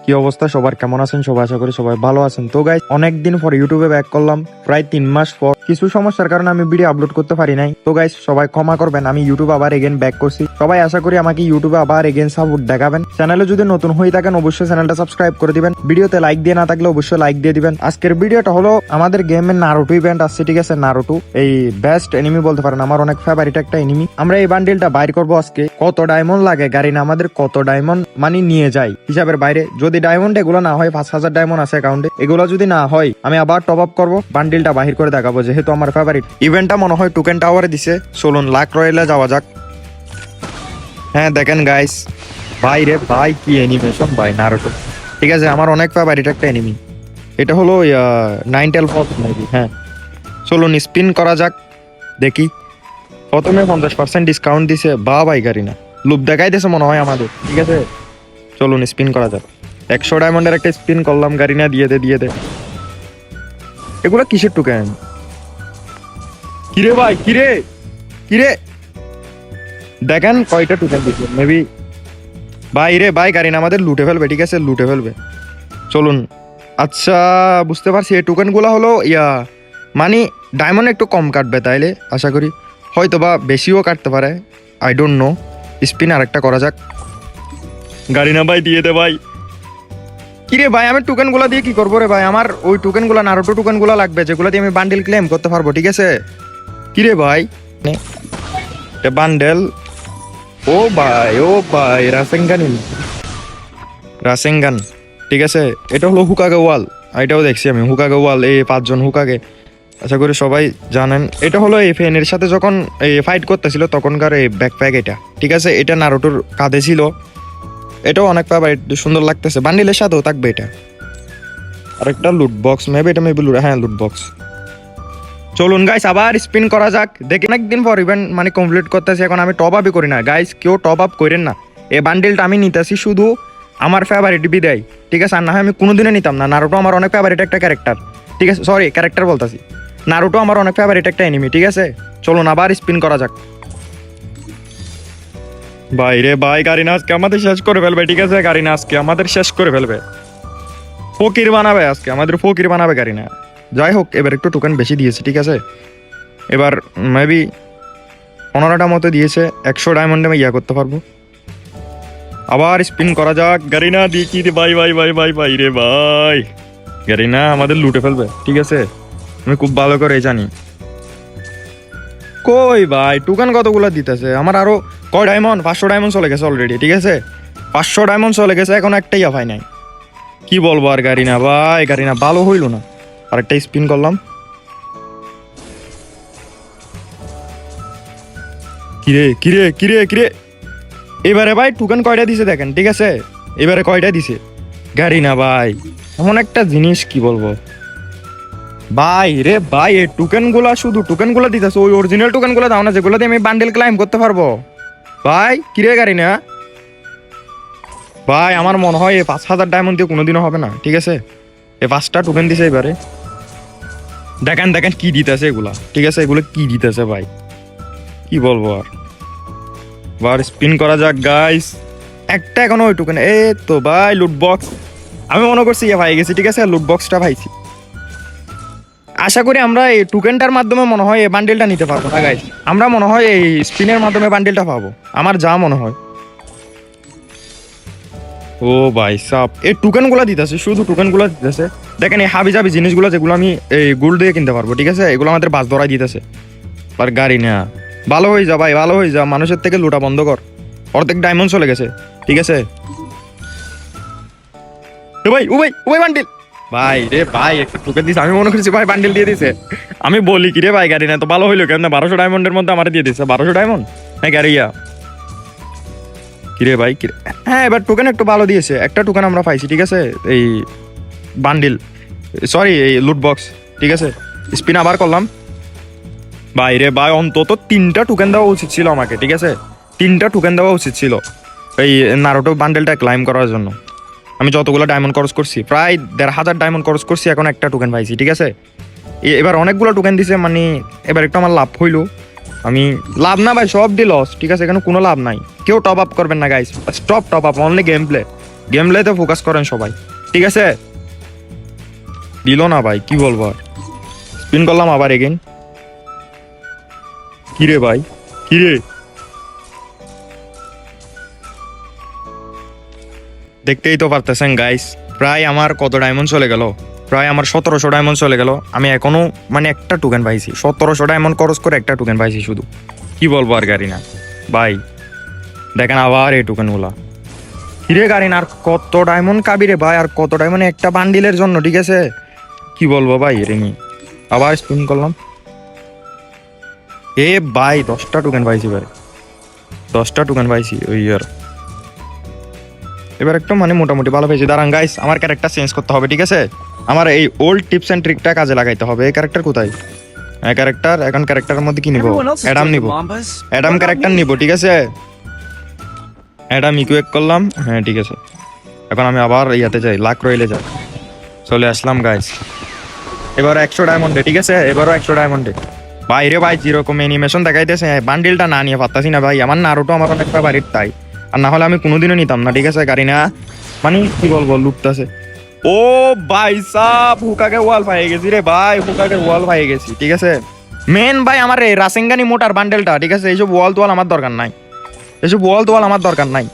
কি অবস্থা সবার, কেমন আছেন সবাই? আশা করি সবাই ভালো আছেন। তো গাইস, অনেকদিন পর ইউটিউবে ব্যাক করলাম, প্রায় 3 মাস পর। কিছু সমস্যার কারণে আমি ভিডিও আপলোড করতে পারি নাই। তো গাইস, সবাই ক্ষমা করবেন, আমি ইউটিউব আবার এগেন ব্যাক করছি। সবাই আশা করি আমাকে ইউটিউবে আবার এগেন সাপোর্ট দেখাবেন। চ্যানেলে যদি নতুন হয়ে থাকেন অবশ্যই চ্যানেলটা সাবস্ক্রাইব করে দিবেন। ভিডিওতে লাইক দিয়ে না থাকলে অবশ্যই লাইক দিয়ে দিবেন। আজকের ভিডিওটা হলো আমাদের গেমের নারুটো ইভেন্ট আসছে, ঠিক আছে? নারুটো এই বেস্ট এনিমি বলতে পারেন, আমার অনেক ফেভারিট একটা এনিমি। আমরা এই বান্ডিলটা বাইর করবো আজকে। কত ডায়মন্ড লাগে গাড়ি না, আমাদের কত ডায়মন্ড মানে নিয়ে যায় হিসাবের বাইরে। যদি ডায়মন্ড এগুলো না হয়, 5000 ডায়মন্ড আছে অ্যাকাউন্টে, এগুলো যদি না হয় আমি আবার টপ আপ করবো, বান্ডিলটা বাহির করে দেখাবো, যেহেতু আমার ফেভারিট। ইভেন্টটা মনে হয় টোকেন টাওয়ারে দিছে। চলুন লাক রয়েলে যাওয়া যাক। হ্যাঁ দেখেন গাইস, ভাই রে ভাই, কি অ্যানিমেশন ভাই নারুটো। ঠিক আছে, আমার অনেক ফেভারিট একটা এনিমি। এটা হলো 9 ফলস মেবি। হ্যাঁ, চলুন স্পিন করা যাক, দেখি। প্রথমে 50% ডিসকাউন্ট দিছে, বা ভাই গাড়ি না লুপ দেখাই দিছে মনে হয় আমাদের। ঠিক আছে, চলুন স্পিন করা যাক। 100 ডায়মন্ডের একটা স্পিন করলাম, গাড়ি না দিয়ে দে। এগুলো কিসের টোকেন? কিরে ভাই, কিরে দেখেন কয়টা টোকেন দিচ্ছে মেবি। ভাই রে ভাই, গাড়ি না আমাদের লুটে ফেলবে। ঠিক আছে, লুটে ফেলবে। চলুন। আচ্ছা, বুঝতে পারছি এই টোকেন গুলা হলো মানে ডায়মন্ড একটু কম কাটবে তাইলে আশা করি, হয়তো বা বেশিও কাটতে পারে, আই ডোন্ট নো। স্পিন আরেকটা করা যাক। গাড়ি না ভাই, দিয়ে দে ভাই। কিরে ভাই, আমি টোকেন গুলা দিয়ে কি করবো রে ভাই? আমার ওই টোকেন গুলা নারুটো টোকেন গুলা লাগবে, যেগুলো দিয়ে আমি বান্ডেল ক্লেম করতে পারবো। ঠিক আছে, কিরে ভাই বান্ডেল। ও ভাই রাসেঙ্গান। ঠিক আছে, এটা হলো হুকাগে ওয়াল। এটাও দেখছি আমি, হুকাগে ওয়াল, এই 5 জন হুকাগে। আশা করি সবাই জানেন। এটা হলো এই ফেনের সাথে যখন এই ফাইট করতেছিল তখনকার এই ব্যাকপ্যাক এটা। ঠিক আছে, এটা নারুটোর কাঁধে ছিল। এটাও অনেক ফেভারিট, সুন্দর লাগতেছে। বান্ডিলের সাথেও থাকবে এটা। আরেকটা লুট বক্স মেবি, এটা মেবি হ্যাঁ লুট বক্স। চলুন গাইস, আবার স্পিন করা যাক। দেখি অনেকদিন পর ইভেন্ট মানে কমপ্লিট করতেছি। এখন আমি টপ আপই করি না গাইস, কেউ টপ আপ করেন না। এই বান্ডিলটা আমি নিতেছি শুধু আমার ফেভারিট বিদায়। ঠিক আছে, আর না হয় আমি কোনোদিনও নিতাম না। নারুটো আমার অনেক ফেভারিট একটা ক্যারেক্টার। ঠিক আছে, সরি ক্যারেক্টার বলতেছি, নারুটো আমার অনেক ফেভারিট একটা এনিমি। ঠিক আছে, চলুন আবার স্পিন করা যাক। ভাই রে ভাই, গাড়ি না আজকে আমাদের শেষ করে ফেলবে। ঠিক আছে, গাড়ি না আজকে আমাদের শেষ করে ফেলবে, ফকির বানাবে আজকে আমাদের, ফকির বানাবে গাড়ি না। যাই হোক, এবার একটু টোকেন বেশি দিয়েছে। ঠিক আছে, এবার মেবি 15টা মতো দিয়েছে। 100 ডায়মন্ডে আমি করতে পারবো। আবার স্পিন করা যাক। গাড়ি না দিয়ে কি ভাই রে ভাই, গাড়ি না আমাদের লুটে ফেলবে। ঠিক আছে, আমি খুব ভালো করে জানি। কই ভাই, টোকেন কতগুলো দিতেছে আমার? আরো কয় ডায়মন্ড? 500 ডায়মন্ড চলে গেছে অলরেডি। ঠিক আছে, 500 ডায়মন্ড চলে গেছে, এখন একটাই আফাই নাই। কি বলবো আর, গাড়ি না ভাই, গাড়ি না ভালো হইলো না। আরেকটা স্পিন করলাম। কিরে এবারে ভাই টোকেন কয়টা দিছে দেখেন। ঠিক আছে, এবারে কয়টা দিছে গাড়ি না ভাই, এমন একটা জিনিস কি বলবো ভাই রে ভাই। এই টোকেন গুলা, শুধু টোকেন গুলা দিতেছে, ওই অরিজিনাল টোকেন গুলা দাও না, যেগুলো দিয়ে আমি বান্ডেল ক্লাইম করতে পারবো। ভাই কিরে গাড়ি না ভাই, আমার মনে হয় এই 5000 ডায়মন্ড দিয়ে কোনোদিনও হবে না। ঠিক আছে, এই 5টা টোকেন দিছে এবারে। দেখেন কি দিতেছে এগুলা। ঠিক আছে, এগুলো কি দিতেছে ভাই, কি বলবো আর। বার স্পিন করা যাক গাইস। একটা এখনো ওই টোকেন, এই তো ভাই লুট বক্স। আমি মনে করছি ভাই গেছি। ঠিক আছে, লুট বক্সটা পাইছি। আশা করি আমরা এই টোকেনটার মাধ্যমে মনে হয় এই বান্ডেলটা নিতে পারবো না গাইস। আমরা মনে হয় এই স্পিনের মাধ্যমে বান্ডেলটা পাবো, আমার যা মনে হয়। ও ভাই সাপ, এই টোকেন গুলা দিতেছে, শুধু টোকেন গুলা দিতেছে। দেখেন এই হাবি জাবি জিনিসগুলো, যেগুলো আমি এই গোল্ড দিয়ে কিনতে পারবো। ঠিক আছে, এগুলো আমাদের বাস ধরাই দিতেছে। আর গাড়ি না, ভালো হয়ে যা ভাই, ভালো হয়ে যা। মানুষের থেকে লুটা বন্ধ কর, অর্ধেক ডায়মন্ড চলে গেছে। ঠিক আছে, ও ভাই বান্ডিল। ভাই রে ভাই, একটা টোকেন দিছে, আমি মনে করছি ভাই বান্ডিল দিয়ে দিছে। আমি বলি কি রে ভাই, গাড়ি না তো ভালো হইলো কেন? 1200 ডায়মন্ডের মধ্যে আমার দিয়ে দিছে 1200 ডায়মন্ড। হ্যাঁ গাড়িয়া, কিরে ভাই কিরে। হ্যাঁ, এবার টোকেন একটু ভালো দিয়েছে। একটা টোকেন আমরা পাইছি। ঠিক আছে, এই বান্ডিল, সরি এই লুট বক্স। ঠিক আছে, স্পিন আবার করলাম। ভাই রে ভাই, অন্তত 3টা টোকেন দেওয়া উচিত ছিল আমাকে। ঠিক আছে, 3টা টোকেন দেওয়া উচিত ছিল এই নারুটো বান্ডেলটা ক্লাইম করার জন্য। আমি যতগুলো ডায়মন্ড খরচ করছি, প্রায় 1500 ডায়মন্ড খরচ করছি, এখন একটা টোকেন পাইছি। ঠিক আছে, এবার অনেকগুলো টোকেন দিছে, মানে এবার একটু আমার লাভ হইলো। আমি লাভ না ভাই, সব ডি লস। ঠিক আছে, এখানে কোনো লাভ নাই। কেউ টপ আপ করবেন না guys, stop top up, only game play. Game প্লেতে ফোকাস করেন সবাই, ঠিক আছে? দিল না ভাই, কি বলবো আর। স্পিন করলাম আবার এগেইন। কিরে ভাই, কিরে? দেখতেই তো পারতেছেন গাইস, প্রায় আমার কত ডায়মন্ড চলে গেল, প্রায় আমার 1700 ডায়মন্ড চলে গেল। আমি এখনো মানে একটা টোকেন পাইছি, 1700 ডায়মন্ড খরচ করে একটা টোকেন পাইছি শুধু। কি বলবো আর গাড়ি না ভাই, দেখেন আবার এই টোকেনগুলা। কিরে গাড়ি না, আর কত ডায়মন্ড কাবি রে ভাই, আর কত ডায়মন্ড একটা বান্ডিলের জন্য, ঠিক আছে? কি বলবো ভাই রে নিয়ে। আবার স্পিন করলাম। এ ভাই 10টা টোকেন পাইছি ভাই, 10টা টোকেন পাইছি ওই ইয়ার। এবার একটু মানে মোটামুটি ভালো পেয়েছি। দাঁড়ান গাইস, আমার ক্যারেক্টার চেঞ্জ করতে হবে, ঠিক আছে? আমার এই ওল্ড টিপস এন্ড ট্রিকটা কাজে লাগাইতে হবে। এই ক্যারেক্টার কোথায়? ক্যারেক্টার, এখন ক্যারেক্টারের মধ্যে কি নিব? অ্যাডাম নিব, অ্যাডাম ক্যারেক্টার নিব, ঠিক আছে? অ্যাডাম ইকুয়েট করলাম, হ্যাঁ ঠিক আছে। এখন আমি আবার ইয়াতে যাই, লাক রইলে যাই। চলে আসলাম গাইস, এবার 100 ডায়মন্ডে, ঠিক আছে? এবারও 100 ডায়মন্ডে। বাইরে ভাই যেরকম অ্যানিমেশন দেখাইতেছে, বান্ডিলটা না নিয়ে পারতাছি না ভাই। আমার নারুটো আমার অনেকটা বাড়ির তাই, আর না হলে আমি কোনোদিনও নিতাম না, ঠিক আছে? গাড়ি না মানে কি বলবো, লুটতেছে। ও ভাই সাব, হুকাকে ওয়াল পাইয়ে গেছি রে ভাই, হুকাকে ওয়াল পাইয়ে গেছি, ঠিক আছে? মেন ভাই আমার এই রাসেঙ্গানি মোটার বান্ডেলটা, ঠিক আছে? এইসব ওয়াল তোয়াল আমার দরকার নাই, এসব ওয়াল তোয়াল আমার দরকার নাই।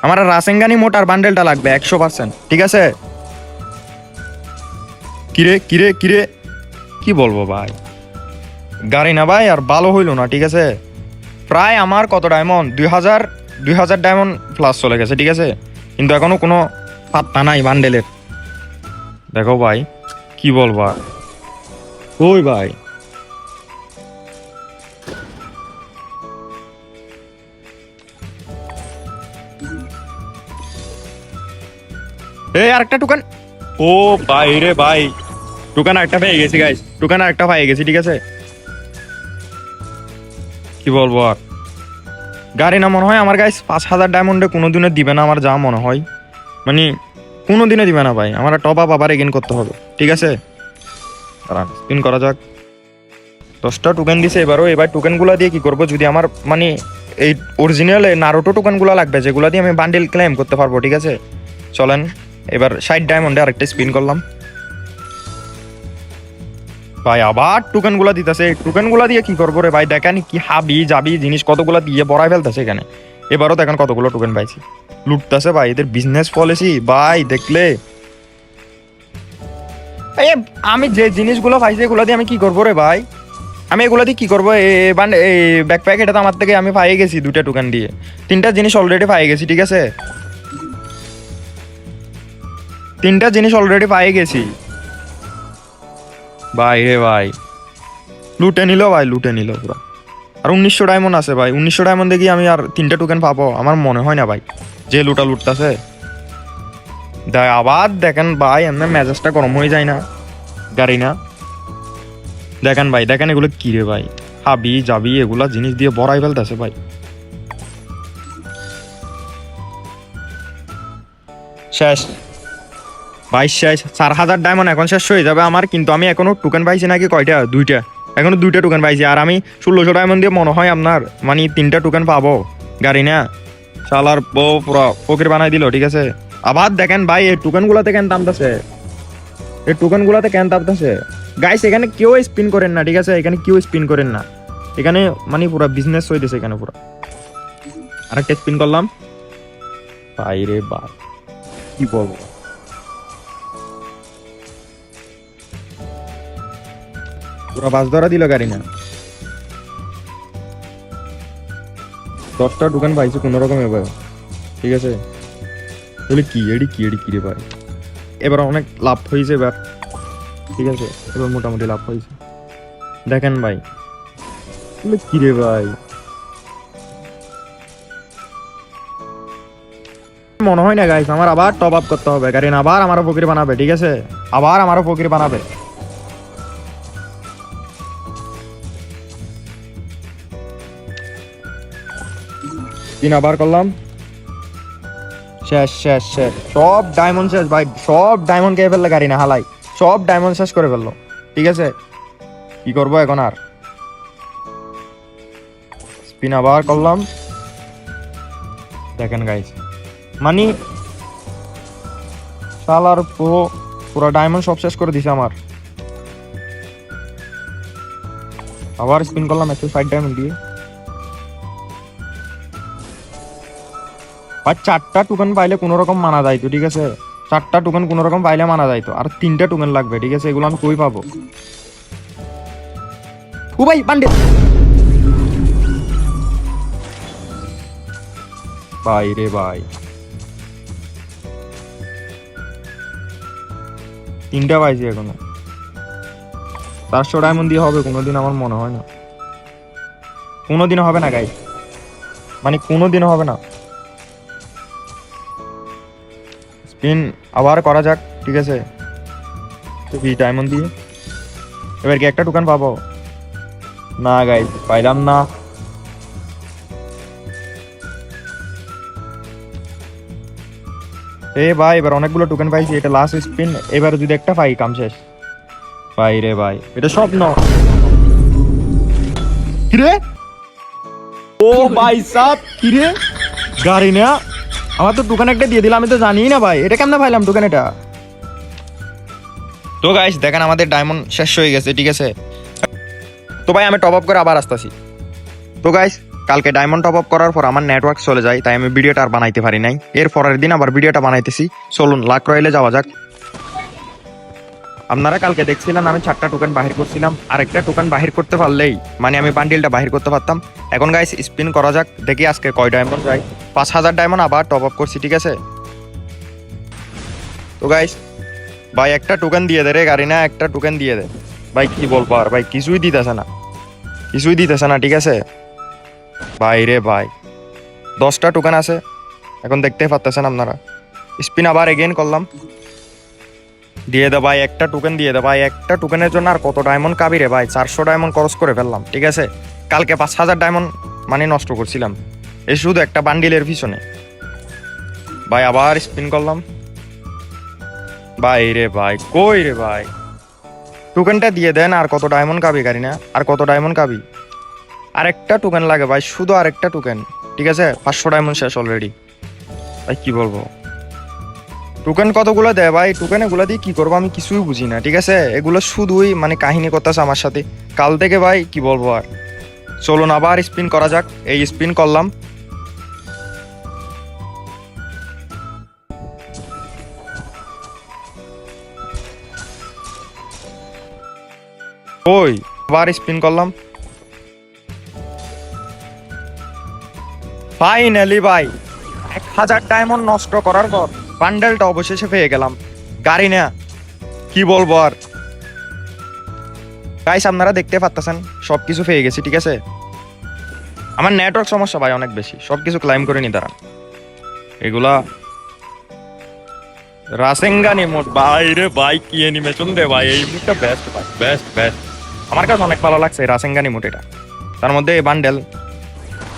আমার রাসেঙ্গানি মোটার বান্ডেলটা লাগবে 100%, ঠিক আছে? কিরে কিরে কিরে, কি বলবো ভাই, গাড়ি না ভাই আর ভালো হইলো না, ঠিক আছে? প্রায় আমার কত ডায়মন্ড, 2000 ডায়মন্ড প্লাস চলে গেছে, ঠিক আছে? কিন্তু এখনো কোনো পাত্তা নাই বান্ডেলের। দেখো ভাই, কি বলবো আর। ওই ভাই এই আরেকটা টোকেন। ও ভাই রে ভাই, টোকেন আরেকটা পেয়ে গেছি গাইস, টোকেন আরেকটা পেয়ে গেছি, ঠিক আছে? কি বলবো আর। গাড়ি না মনে হয় আমার গাইস 5000 ডায়মন্ডে কোনোদিনও দিবে না, আমার যা মনে হয়। মানে কোনোদিনও দিবে না ভাই, আমার টপ আপ আবার এগেইন করতে হবে, ঠিক আছে? দাঁড়ান স্পিন করা যাক। 10টা টোকেন দিছে এবারও। এবার টোকেনগুলো দিয়ে কি করবো, যদি আমার মানে এই অরিজিনাল নারুটো টোকেনগুলো লাগবে, যেগুলো দিয়ে আমি বান্ডেল ক্লেম করতে পারবো, ঠিক আছে? চলেন এবার 60 ডায়মন্ডে আরেকটা স্পিন করলাম। ভাই আবার টোকেনগুলো দিতেছে, টোকেনগুলো দিয়ে কি করবো রে ভাই? দেখেন কি হাবি যাবি জিনিস কতগুলো দিয়ে বড়াই ফেলতেছে এখানে। এবারও দেখেন কতগুলো টোকেন পাইছি, লুটতেছে ভাই, এদের বিজনেস পলিসি ভাই দেখলে। এই আমি যে জিনিসগুলো পাইছি এগুলো দিয়ে আমি কি করবো রে ভাই? আমি এগুলো দিয়ে কি করবো? এই ব্যাকপ্যাক এটা তো আমার থেকে আমি পাইয়ে গেছি 2টা টোকেন দিয়ে, 3টা জিনিস অলরেডি পাইয়ে গেছি, ঠিক আছে? 3টা জিনিস অলরেডি পাইয়ে গেছি ভাই রে ভাই। লুটে নিল ভাই, লুটে নিল পুরো। আর 1900 ডায়মন্ড আছে ভাই, 1900 ডায়মন্ড দিয়ে আমি আর 3টা টোকেন পাবো? আমার মনে হয় না ভাই, যে লুটা লুটতাছে। আবার দেখেন ভাই, এমনি মেজাজটা গরম হয়ে যায় না গাড়ি না? দেখেন ভাই, দেখেন এগুলো কি রে ভাই, হাবি যাবি এগুলা জিনিস দিয়ে বড়াই ফেলতেছে ভাই। শেষ ভাই, শেষ। 4000 ডায়মন্ড এখন শেষ হয়ে যাবে আমার, কিন্তু আমি এখনো টোকেন পাইছি নাকি কয়টা? 2টা, এখনো 2টা টোকেন পাইছি। আর আমি 1600 ডায়মন্ড দিয়ে মনে হয় আপনার মানে 3টা টোকেন পাবো। গাড়ি না শালার বউ পুরো ফকির বানাই দিল, ঠিক আছে? আবার দেখেন ভাই, এই টোকেন গুলাতে কেন দামতেছে, এই টোকেন গুলাতে কেন দামতেছে গাইস? এখানে কেউ স্পিন করেন না, ঠিক আছে? এখানে কেউ স্পিন করেন না, এখানে মানে পুরো বিজনেস হইতেছে এখানে পুরো। আরেকটা স্পিন করলাম ভাই রে ভাই, কি বলবো। পুরো বাস ধরা দিল গাড়ি না। 10টা টোকেন পাইছি কোনো রকম এবার, ঠিক আছে? তাহলে কি এডি কি এডি কি রে ভাই, এবার অনেক লাভ হয়েছে এবার, ঠিক আছে? এবার মোটামুটি লাভ হয়েছে। দেখেন ভাই, তাহলে কি রে ভাই, মনে হয় না গাইস আমার আবার টপ আপ করতে হবে। গাড়ি না আবার আমারও ফকির বানাবে, ঠিক আছে? আবার আমারও ফকির বানাবে। দিন আবার করলাম, শেষ শেষ শেষ, সব ডায়মন্ড শেষ ভাই, সব ডায়মন্ড খেয়ে ফেললে গাড়ি না হালাই, সব ডায়মন্ড শেষ করে ফেললো, ঠিক আছে? কি করবো এখন আর? স্পিন আবার করলাম। দেখেন গাইস, মানে শালার পুরো ডায়মন্ড সব শেষ করে দিছে আমার। আবার স্পিন করলাম 160 ডায়মন্ড দিয়ে। আর 4টা টোকেন পাইলে কোনো রকম মানা যাইতো, ঠিক আছে? 4টা টোকেন কোনো রকম পাইলে মানা যাইতো, আর 3টা টোকেন লাগবে, ঠিক আছে? এগুলো আমি কই পাবো? ও ভাই বান্ডেল, ভাই রে ভাই, 3টা পাইছি এখনো। 400 ডায়মন্ড দিয়ে হবে কোনোদিন? আমার মনে হয় না, কোনোদিনও হবে না গাইস, মানে কোনোদিনও হবে না। স্পিন আবার করা যাক, ঠিক আছে? তো 20 ডায়মন্ড দিয়ে এবার কি একটা টোকেন পাবো? না গাইস, পাইলাম না। এ ভাই এবার অনেকগুলো টোকেন পাইছি, এটা লাস্ট স্পিন, এবার যদি একটা পাই কাম শেষ। ভাই রে ভাই, এটা স্বপ্ন। কিরে, ও ভাই সাব, কিরে গাড়ি না, আমার তো টোকেন একটা দিয়ে দিলাম, আমি তো জানি না ভাই এটা কেমনে পাইলাম টোকেন এটা। তো গাইস দেখেন আমাদের ডায়মন্ড শেষ হয়ে গেছে, ঠিক আছে? তো ভাই আমি টপ আপ করে আবার আসতেছি। তো গাইস কালকে ডায়মন্ড টপ আপ করার পর আমার নেটওয়ার্ক চলে যায়, তাই আমি ভিডিওটা আর বানাইতে পারি নাই। এর পরের দিন আবার ভিডিওটা বানাইতেছি। চলুন লাক রয়েলে যাওয়া যাক। আপনারা কালকে দেখছিলেন আমি 4টা টোকেন বাহির করছিলাম, আর একটা টোকেন বাহির করতে পারলেই মানে আমি বান্ডিলটা বাহির করতে পারতাম। এখন গাইস স্পিন করা যাক, দেখি আজকে কয় ডায়মন্ড যায়। 5000 ডায়মন্ড আবার টপ আপ করছি, ঠিক আছে? তো গাইস ভাই একটা টোকেন দিয়ে দে রে গাড়ি না, একটা টোকেন দিয়ে দে ভাই। কি বলবো আর ভাই, কিছুই দিতেছে না, কিছুই দিতেছে না, ঠিক আছে ভাই রে ভাই। 10টা টোকেন আছে, এখন দেখতেই পারতেছেন আপনারা। স্পিন আবার এগেইন করলাম, দিয়ে দে ভাই একটা টোকেন দিয়ে দে ভাই। একটা টোকেনের জন্য আর কত ডায়মন্ড কাবি রে ভাই, 400 ডায়মন্ড খরচ করে ফেললাম, ঠিক আছে? কালকে 5000 ডায়মন্ড মানে নষ্ট করছিলাম এই শুধু একটা বান্ডিলের পিছনে। ভাই আবার স্পিন করলাম, ভাই রে ভাই কই রে ভাই, টোকেনটা দিয়ে দেন। আর কত ডায়মন্ড কাবি গাড়ি না, আর কত ডায়মন্ড কাবি? আরেকটা টোকেন লাগে ভাই, শুধু আরেকটা টোকেন, ঠিক আছে? 500 ডায়মন্ড শেষ অলরেডি। ভাই কি বলবো, টোকেন কতগুলো দেয় ভাই, টোকেন এগুলো দিয়ে কি করবো আমি কিছুই বুঝি না, ঠিক আছে? এগুলো শুধুই মানে কাহিনী করতেছে আমার সাথে কাল থেকে ভাই, কি বলবো আর। চলুন আবার স্পিন করা যাক। এই স্পিন করলাম, ওই আবার স্পিন করলাম, ফাইনালি ভাই 1000 ডায়মন্ড নষ্ট করার পর বান্ডেলটা অবশেষে পেয়ে গেলাম গাড়ি না। কি বলবো আর গাইস, আপনারা দেখতে পাচ্ছেন সবকিছু পেয়ে গেছি, ঠিক আছে? আমার নেটওয়ার্ক সমস্যা ভাই অনেক বেশি, সবকিছু ক্লাইম করে নি দাঁড়ান। এগুলা রাসেঙ্গান ইমোট ভাই রে ভাই, কি অ্যানিমেশন দে ভাই, এই ইমোটটা বেস্ট ভাই, বেস্ট বেস্ট। আমার কাছে অনেক ভালো লাগছে রাসেঙ্গান ইমোট এটা। তার মধ্যে এই বান্ডেল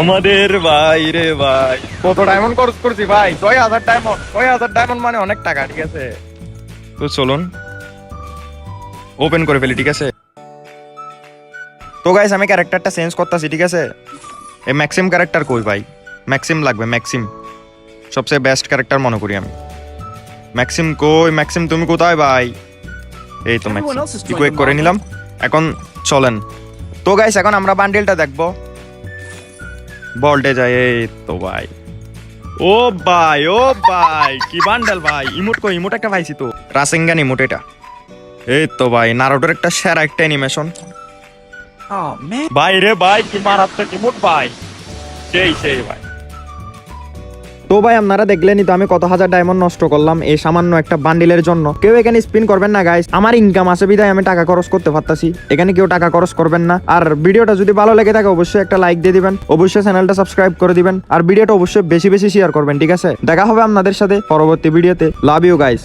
আমাদের ভাই রে ভাই, কত ডায়মন্ড খরচ করছি ভাই, 6000 ডায়মন্ড। 6000 ডায়মন্ড মানে অনেক টাকা, ঠিক আছে? তো চলুন ওপেন করে ফেলি, ঠিক আছে? তো গাইস আমি ক্যারেক্টারটা চেঞ্জ করতেছি, ঠিক আছে? এই ম্যাক্সিম ক্যারেক্টার কই ভাই? ম্যাক্সিম লাগবে, ম্যাক্সিম সবচেয়ে বেস্ট ক্যারেক্টার মনে করি আমি। ম্যাক্সিম কই, ম্যাক্সিম তুমি কোথায় ভাই? এই তো ম্যাক্সিম, ইকুয়েট করে নিলাম। এখন চলেন। তো গাইস এখন আমরা বান্ডেলটা দেখবো, বলটে যায়। এই তো ভাই, ও ভাই ও ভাই, কি বান্ডেল ভাই। ইমোট কই, ইমোট একটা পাইছি তো, রাসেঙ্গান ইমোট এটা। এই তো ভাই নারুটোর একটা সেরা একটা অ্যানিমেশন ভাই রে ভাই, কি মারাত্মক ইমোট ভাই, সেই ভাই। তো ভাই আপনারা দেখলেনই তো আমি কত হাজার ডায়মন্ড নষ্ট করলাম এই সামান্য একটা বান্ডিলের জন্য। কেউ এখানে স্পিন করবেন না গাইস, আমার ইনকাম আছে বিধায় আমি টাকা খরচ করতে পারতাছি, এখানে কেউ টাকা খরচ করবেন না। আর ভিডিওটা যদি ভালো লেগে থাকে অবশ্যই একটা লাইক দিয়ে দিবেন, অবশ্যই চ্যানেলটা সাবস্ক্রাইব করে দিবেন, আর ভিডিওটা অবশ্যই বেশি বেশি শেয়ার করবেন, ঠিক আছে? দেখা হবে আপনাদের সাথে পরবর্তী ভিডিওতে। Love you guys.